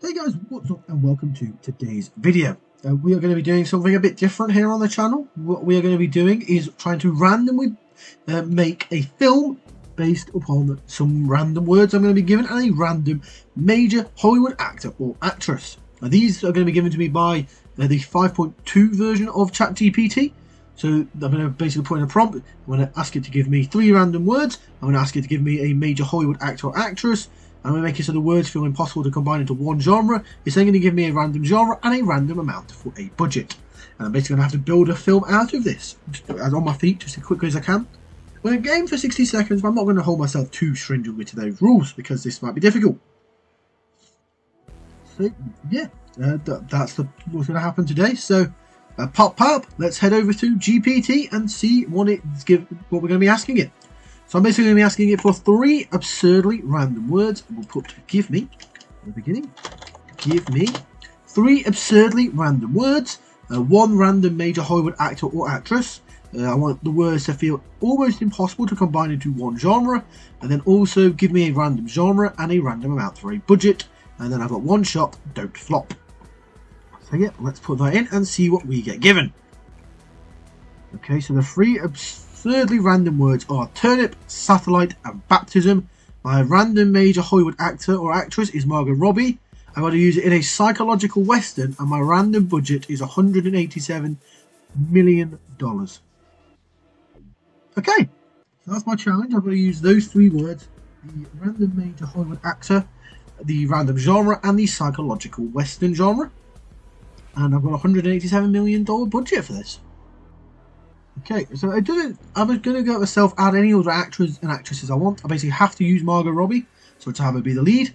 Hey guys, what's up and welcome to today's video. We are going to be doing something a bit different here on the channel. What we are going to be doing is trying to randomly make a film based upon some random words I'm going to be given and a random major Hollywood actor or actress. Now, these are going to be given to me by the 5.2 version of ChatGPT. So I'm going to basically put in a prompt. I'm going to ask it to give me 3 random words. I'm going to ask it to give me a major Hollywood actor or actress. I'm going to make it so the words feel impossible to combine into one genre. It's then going to give me a random genre and a random amount for a budget. And I'm basically going to have to build a film out of this, as on my feet, just as quickly as I can. We're going to game for 60 seconds, but I'm not going to hold myself too stringently to those rules, because this might be difficult. So, yeah, that's what's going to happen today. So, pop, let's head over to GPT and see what we're going to be asking it. So I'm basically going to be asking it for 3 absurdly random words. We'll put give me, at the beginning, give me 3 absurdly random words, 1 random major Hollywood actor or actress. I want the words to feel almost impossible to combine into one genre, and then also give me a random genre and a random amount for a budget. And then I've got 1 shot, don't flop. So yeah, let's put that in and see what we get given. Okay, so the 3 absurdly random words are turnip, satellite and baptism. My random major Hollywood actor or actress is Margot Robbie. I'm going to use it in a psychological western, and my random budget is $187 million. Okay, so that's my challenge. I'm going to use those 3 words: the random major Hollywood actor, the random genre and the psychological western genre. And I've got a $187 million budget for this. Okay, so I was going to go myself add any other actors and actresses I want. I basically have to use Margot Robbie, so to have her be the lead.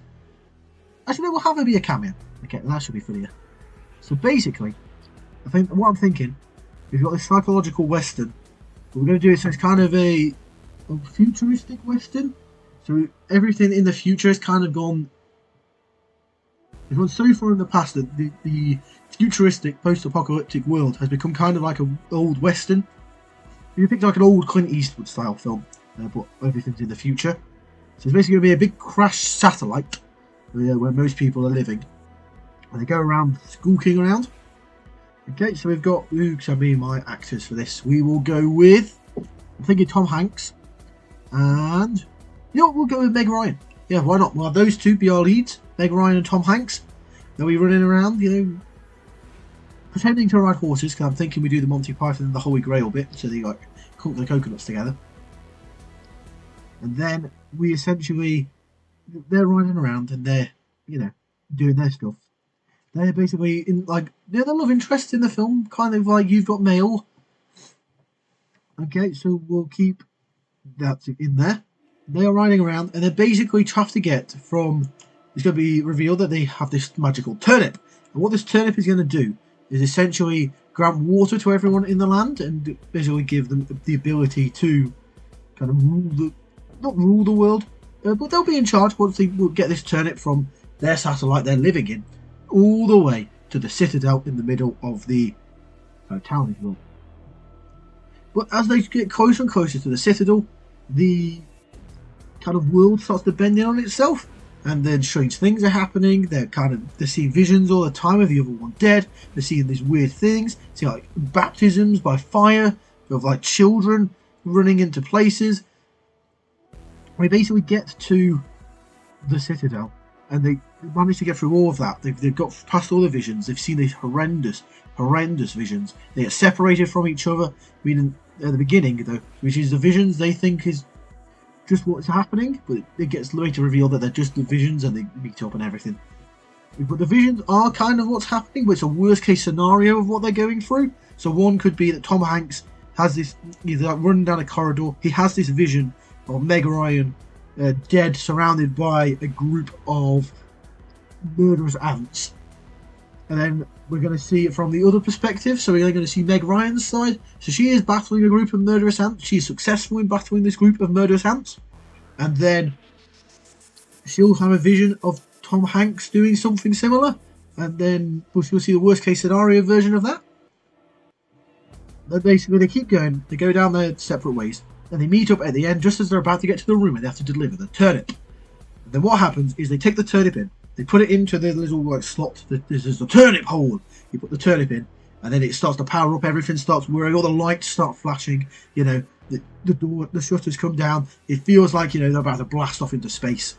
Actually, no, we'll have her be a cameo. Okay, that should be funnier. So basically, what I'm thinking, we've got this psychological western. What we're going to do is, so it's kind of a futuristic western. So everything in the future has kind of gone. It's gone so far in the past that the futuristic post-apocalyptic world has become kind of like an old western. You picked like an old Clint Eastwood style film, but everything's in the future. So it's basically going to be a big crashed satellite where most people are living. And they go around skulking around. Okay, so we've got who shall be my actors for this. We will go with, I'm thinking Tom Hanks. And, you know what, we'll go with Meg Ryan. Yeah, why not? Well, those 2 be our leads, Meg Ryan and Tom Hanks. They'll be running around, pretending to ride horses, because I'm thinking we do the Monty Python and the Holy Grail bit, so they like cook the coconuts together. And then we essentially, they're riding around and they're, doing their stuff. They're basically in they're the love interest in the film, kind of like You've Got Mail. Okay, so we'll keep that in there. They are riding around and they basically have to get from, it's going to be revealed that they have this magical turnip. And what this turnip is going to do is essentially grant water to everyone in the land and basically give them the ability to kind of not rule the world, but they'll be in charge once they will get this turnip from their satellite they're living in, all the way to the citadel in the middle of the town, if you will. But as they get closer and closer to the citadel, the kind of world starts to bend in on itself. And then strange things are happening. They're seeing visions all the time of the other one dead. They're seeing these weird things. See like baptisms by fire of like children running into places. We basically get to the citadel, and they manage to get through all of that. They've got past all the visions. They've seen these horrendous visions. They get separated from each other. Meaning at the beginning though, which is the visions they think is just what's happening, but it gets later revealed that they're just the visions and they meet up and everything. But the visions are kind of what's happening, but it's a worst case scenario of what they're going through. So one could be that Tom Hanks has this, he's running down a corridor, he has this vision of Meg Ryan dead, surrounded by a group of murderous ants. And then we're going to see it from the other perspective, so we're going to see Meg Ryan's side. So she is battling a group of murderous ants. She is successful in battling this group of murderous ants. And then she'll have a vision of Tom Hanks doing something similar. And then we'll see the worst case scenario version of that. But basically they keep going, they go down their separate ways. And they meet up at the end just as they're about to get to the room and they have to deliver the turnip. And then what happens is they take the turnip in. They put it into the little like slot. This is the turnip hole. You put the turnip in, and then it starts to power up. Everything starts whirring. All the lights start flashing. You know, the door, the shutters come down. It feels like, you know, they're about to blast off into space.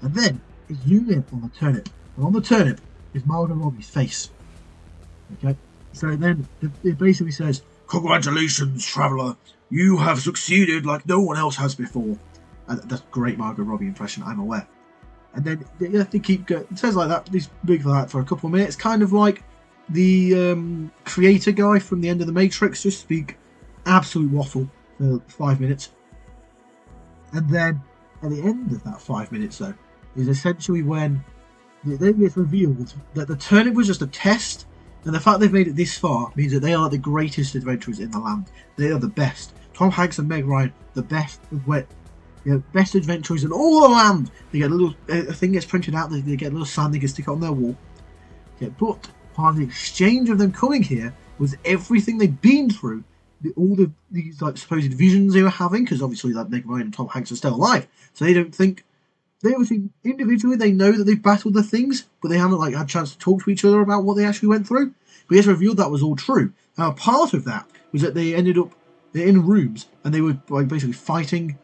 And then it zooms in on the turnip, and on the turnip is Margot Robbie's face. Okay, so then it basically says, "Congratulations, traveller. You have succeeded like no one else has before." And that's a great Margot Robbie impression, I'm aware. And then they keep going. It says like that, this big for that for a couple of minutes, kind of like the creator guy from the end of the Matrix, just speak absolute waffle for 5 minutes. And then at the end of that 5 minutes, though, is essentially when then it's revealed that the turnip was just a test, and the fact they've made it this far means that they are the greatest adventurers in the land. They are the best. Tom Hanks and Meg Ryan, the best best adventurers in all the land. They get a little a thing gets printed out. They get a little sign they can stick on their wall. Okay, but part of the exchange of them coming here was everything they'd been through, all these like supposed visions they were having, because obviously like Meg Ryan and Tom Hanks are still alive, so they don't think. They obviously individually they know that they've battled the things, but they haven't like had a chance to talk to each other about what they actually went through. But it's revealed that was all true. Now part of that was that they're in rooms and they were like basically fighting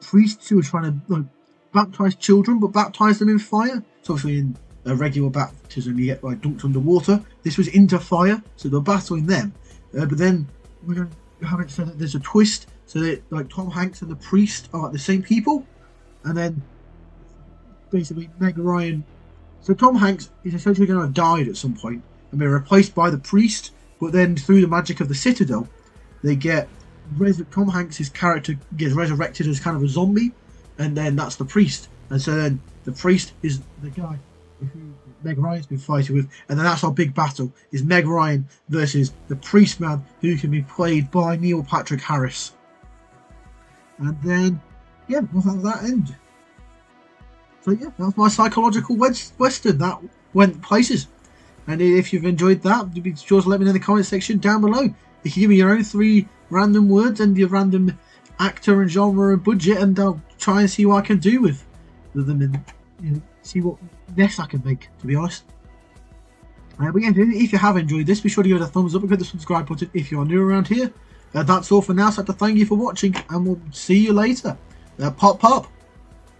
priests who were trying to like baptize children, but baptize them in fire. So obviously in a regular baptism you get like dunked underwater. This was into fire, so they're battling them. But then we're going to have it so that there's a twist, so that like Tom Hanks and the priest are like the same people. And then, basically, Meg Ryan. So Tom Hanks is essentially going to have died at some point and been replaced by the priest. But then, through the magic of the Citadel, they get Tom Hanks' character gets resurrected as kind of a zombie, and then that's the priest. And so then the priest is the guy who Meg Ryan's been fighting with, and then that's our big battle: is Meg Ryan versus the priest man, who can be played by Neil Patrick Harris. And then. Yeah, we'll have that end. So yeah, that's my psychological western that went places. And if you've enjoyed that, be sure to let me know in the comment section down below. You can give me your own 3 random words and your random actor and genre and budget, and I'll try and see what I can do with them and see what mess I can make, to be honest. But yeah, if you have enjoyed this, be sure to give it a thumbs up and click the subscribe button if you are new around here. That's all for now, so I'd like to thank you for watching, and we'll see you later. Pop pop.